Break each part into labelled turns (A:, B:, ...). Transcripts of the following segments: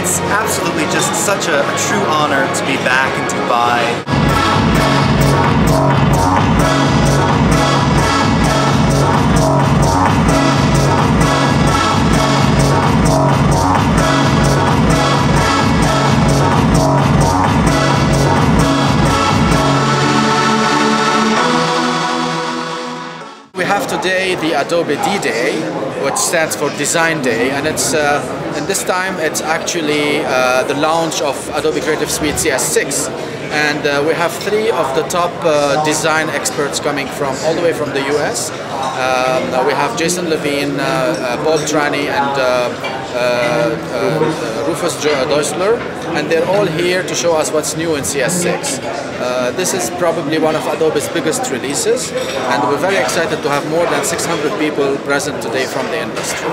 A: It's absolutely just such a true honor to be back in Dubai. We have today the Adobe D-Day, which stands for Design Day, and it's and this time it's actually the launch of Adobe Creative Suite CS6, and we have three of the top design experts coming from all the way from the US. We have Jason Levine, Paul Trani, and Rufus Deusler, and they're all here to show us what's new in CS6. This is probably one of Adobe's biggest releases, and we're very excited to have more than 600 people present today from the industry.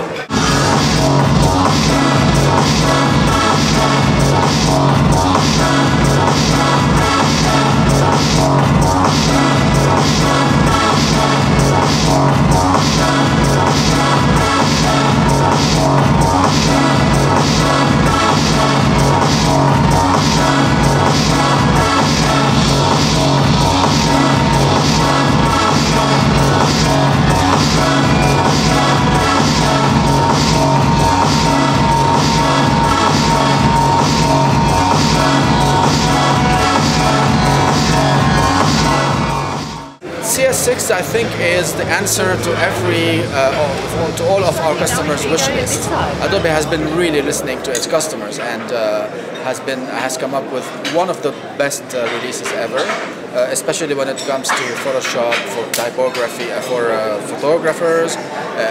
A: CS6, I think, is the answer to to all of our customers' wish list. Adobe has been really listening to its customers and has come up with one of the best releases ever, especially when it comes to Photoshop, for typography, for photographers.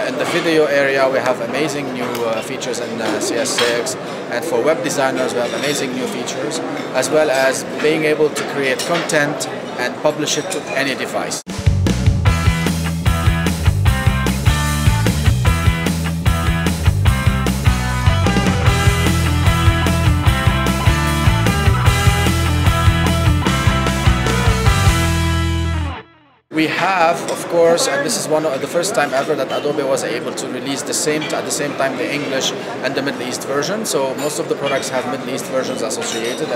A: In the video area, we have amazing new features in CS6, and for web designers, we have amazing new features, as well as being able to create content and publish it to any device. We have, of course, and this is one of the first time ever that Adobe was able to release at the same time the English and the Middle East version. So most of the products have Middle East versions associated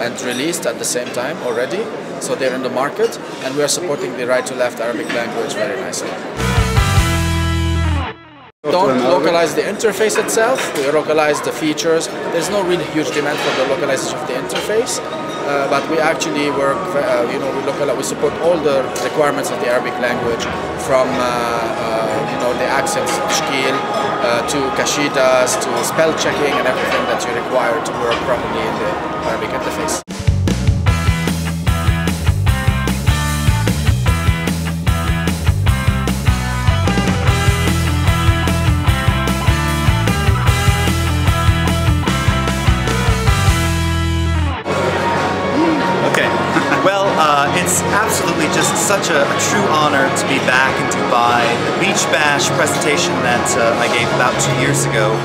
A: and released at the same time already. So they're in the market, and we are supporting the right to left Arabic language very nicely. Don't localize the interface itself, we localize the features. There's no really huge demand for the localization of the interface, but we actually work, we support all the requirements of the Arabic language, from the accents, shkil, to kashidas, to spell checking, and everything that you require to work properly in the Arabic interface. It's absolutely just such a true honor to be back in Dubai. The Beach Bash presentation that I gave about 2 years ago,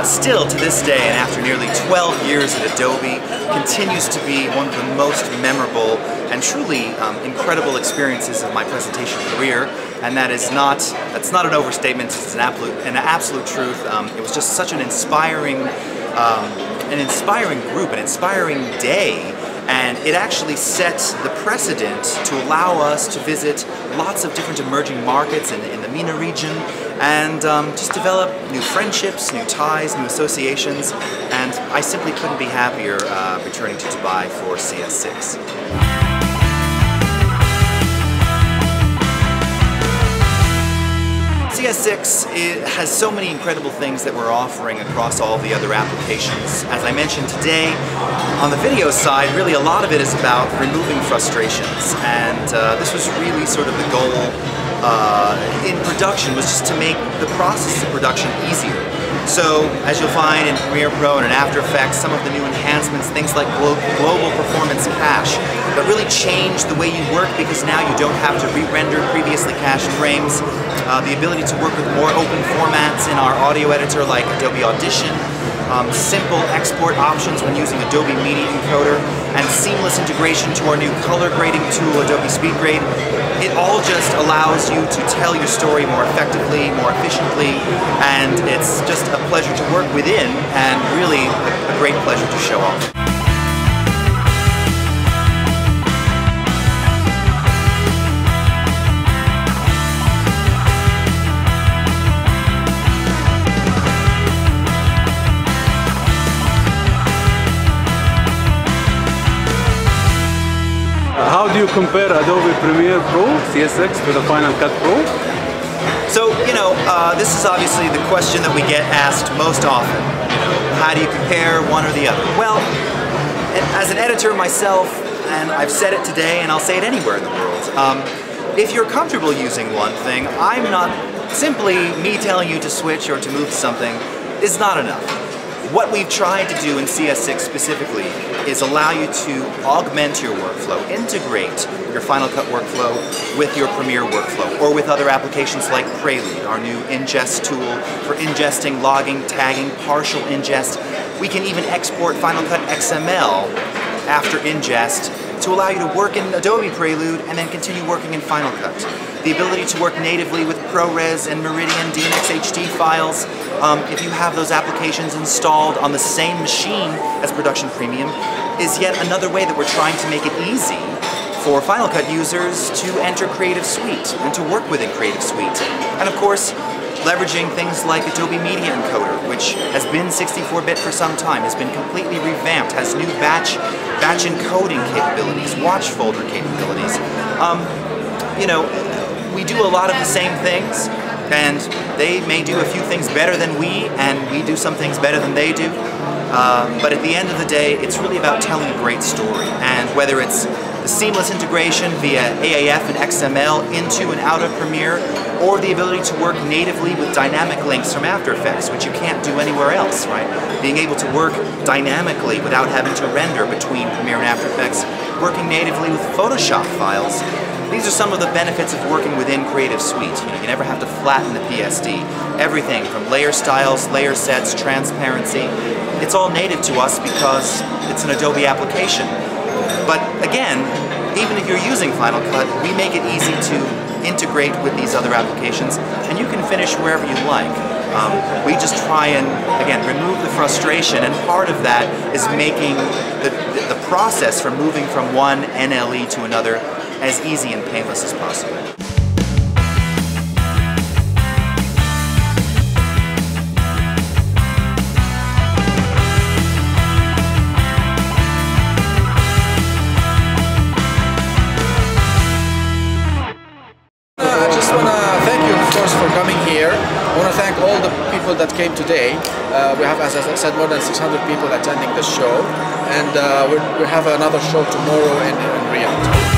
A: still to this day, and after nearly 12 years at Adobe, continues to be one of the most memorable and truly incredible experiences of my presentation career. And that's not an overstatement, it's an absolute truth. It was just such an inspiring group, an inspiring day. And it actually set the precedent to allow us to visit lots of different emerging markets in the MENA region, and just develop new friendships, new ties, new associations. And I simply couldn't be happier returning to Dubai for CS6. CS6 has so many incredible things that we're offering across all the other applications. As I mentioned today, on the video side, really a lot of it is about removing frustrations, and this was really sort of the goal in production, was just to make the process of production easier. So, as you'll find in Premiere Pro and in After Effects, some of the new enhancements, things like global performance cache, that really change the way you work, because now you don't have to re-render previously cached frames. The ability to work with more open formats in our audio editor like Adobe Audition,
B: simple export options when using Adobe Media Encoder, and seamless integration to our new color grading tool, Adobe SpeedGrade. It all just allows you to tell your story more effectively, more efficiently, and it's just a pleasure to work within, and really a great pleasure to show off.
C: How do you compare Adobe Premiere Pro CS6 to the Final Cut Pro?
B: So, this is obviously the question that we get asked most often. How do you compare one or the other? Well, as an editor myself, and I've said it today and I'll say it anywhere in the world, if you're comfortable using one thing, I'm not simply me telling you to switch or to move to something is not enough. What we've tried to do in CS6 specifically is allow you to augment your workflow, integrate your Final Cut workflow with your Premiere workflow, or with other applications like Prelude, our new ingest tool for ingesting, logging, tagging, partial ingest. We can even export Final Cut XML after ingest to allow you to work in Adobe Prelude and then continue working in Final Cut. The ability to work natively with ProRes and Meridian DNX HD files, if you have those applications installed on the same machine as Production Premium, is yet another way that we're trying to make it easy for Final Cut users to enter Creative Suite and to work within Creative Suite. And of course, leveraging things like Adobe Media Encoder, which has been 64-bit for some time, has been completely revamped, has new batch encoding capabilities, watch folder capabilities. We do a lot of the same things, and they may do a few things better than we, and we do some things better than they do. But at the end of the day, it's really about telling a great story. And whether it's the seamless integration via AAF and XML into and out of Premiere, or the ability to work natively with dynamic links from After Effects, which you can't do anywhere else, right? Being able to work dynamically without having to render between Premiere and After Effects, working natively with Photoshop files. These are some of the benefits of working within Creative Suite. You never have to flatten the PSD. Everything from layer styles, layer sets, transparency, it's all native to us because it's an Adobe application. But again, even if you're using Final Cut, we make it easy to integrate with these other applications, and you can finish wherever you like. We just try and, again, remove the frustration, and part of that is making the process from moving from one NLE to another as easy and painless as possible.
A: I just want to thank you, of course, for coming here. I want to thank all the people that came today. We have, as I said, more than 600 people attending this show, and we have another show tomorrow in Riyadh.